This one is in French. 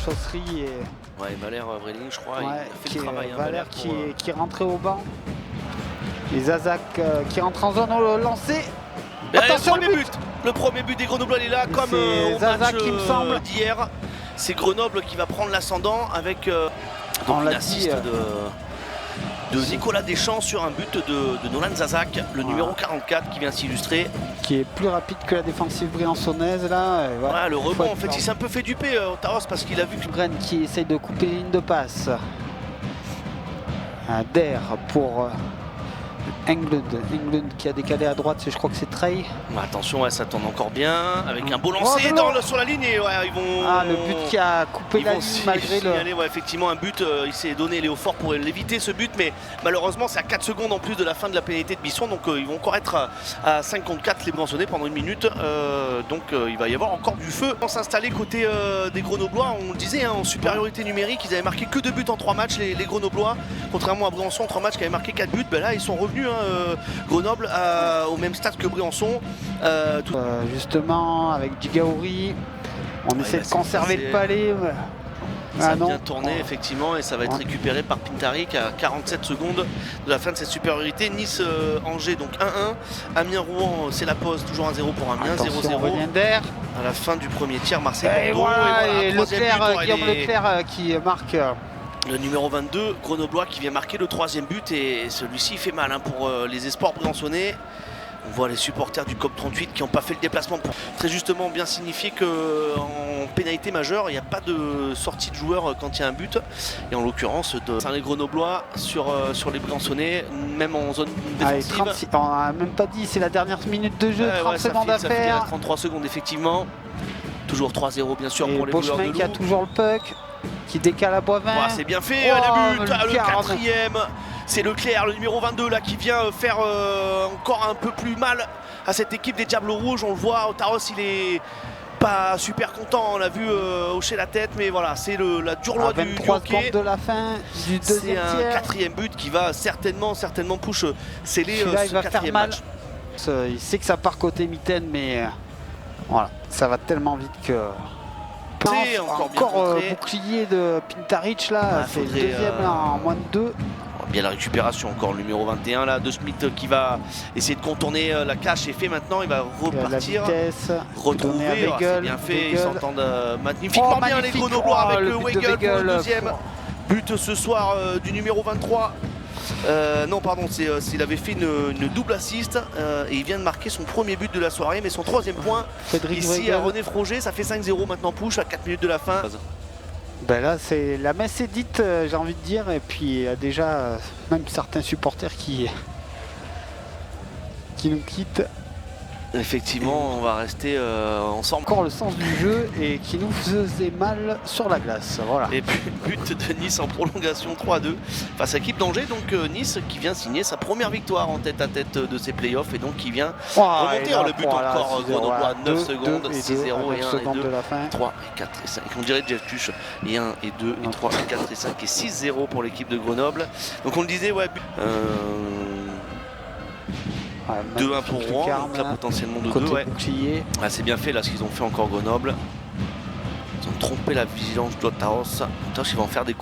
Chausserie et Ouais, Valère Vreeling, je crois, il a fait le travail. Valère qui est rentré au banc. Et Zazak qui rentre en zone au lancer. Attention, le premier but des Grenoblois, il est là, comme au Zazak, match il me semble d'hier. C'est Grenoble qui va prendre l'ascendant avec une assist de Nicolas Deschamps sur un but de Nolan Zazak, le numéro 44 qui vient s'illustrer. Qui est plus rapide que la défensive briançonnaise là. Voilà, le rebond, en fait, il s'est un peu fait duper Taros parce qu'il a vu que Bren qui essaye de couper les lignes de passe. Un Der pour Englund qui a décalé à droite, je crois que c'est Trey. Attention, ça tourne encore bien avec un beau lancer sur la ligne et ils vont. Ah, le but qui a coupé la ligne malgré le. Ouais, effectivement, un but, il s'est donné Léofort pour l'éviter ce but, mais malheureusement c'est à 4 secondes en plus de la fin de la pénalité de Bisson, donc ils vont encore être à 5 contre 4 les Briançonnais pendant une minute, donc il va y avoir encore du feu. On s'installer côté des Grenoblois, on le disait, en supériorité numérique, ils avaient marqué que 2 buts en 3 matchs les Grenoblois, contrairement à Briançon, 3 matchs qui avaient marqué 4 buts, ben là ils sont revenus. Grenoble au même stade que Briançon. Justement avec Djigaouri, on essaie de conserver le palais. Ça a bien tourné effectivement et ça va être récupéré par Pintarik à 47 secondes de la fin de cette supériorité. Nice-Angers donc 1-1. Amiens-Rouen, c'est la pause, toujours 1-0 pour Amiens, 0-0 à la fin du premier tiers. Marseille-Bordeaux et Guillaume Leclerc qui marque. Le numéro 22, Grenoblois, qui vient marquer le 3e but et celui-ci fait mal pour les espoirs briançonnais. On voit les supporters du COP 38 qui n'ont pas fait le déplacement pour très justement bien signifier qu'en pénalité majeure, il n'y a pas de sortie de joueur quand il y a un but. Et en l'occurrence, les Grenoblois sur les Briançonnais, même en zone défensive. 36, on n'a même pas dit, c'est la dernière minute de jeu, 30 secondes à faire. 33 secondes effectivement. Toujours 3-0 bien sûr pour les joueurs de Loup. Qui a toujours le puck, qui décale à Boivin. C'est bien fait, le but, le 4e. C'est Leclerc, le numéro 22 là, qui vient faire encore un peu plus mal à cette équipe des Diables Rouges. On le voit, Taros il est pas super content, on l'a vu hocher la tête, mais voilà, c'est la dure loi du hockey. De la fin du deuxième tiers. C'est un 4e but qui va certainement push sceller ce 4e match. Il sait que ça part côté mitaine, mais voilà, ça va tellement vite que. Encore bouclier de Pintaric là, c'est le deuxième là, en moins de 2. Bien la récupération encore, le numéro 21 là, de Smith qui va essayer de contourner la cache et fait maintenant, il va repartir, retrouver, c'est bien fait, ils s'entendent magnifiquement bien les Grenoblois avec le Weigel pour le deuxième but ce soir du numéro 23. Non pardon, il avait fait une double assist et il vient de marquer son premier but de la soirée, mais son 3e point ici à René Froger. Ça fait 5-0 maintenant, push à 4 minutes de la fin. Ben là, c'est la messe est dite, j'ai envie de dire, et puis il y a déjà même certains supporters qui nous quittent. Effectivement, on va rester ensemble. Encore le sens du jeu et qui nous faisait mal sur la glace. Voilà. Et puis but de Nice en prolongation 3-2 face à l'équipe d'Angers. Donc Nice qui vient signer sa première victoire en tête-à--tet de ses playoffs et donc qui vient remonter le but encore Grenoblois 9 secondes, 6-0 et 1 et 2, 3 et 4 et 5. On dirait Jeff Tuch et 1 et 2 et 3 et 4 et 5 et 6-0 pour l'équipe de Grenoble. Donc on le disait, 2-1 pour Rouen, donc là potentiellement de 2. C'est bien fait là ce qu'ils ont fait encore Grenoble. Ils ont trompé la vigilance de Taros. Taros il va en faire des coachs.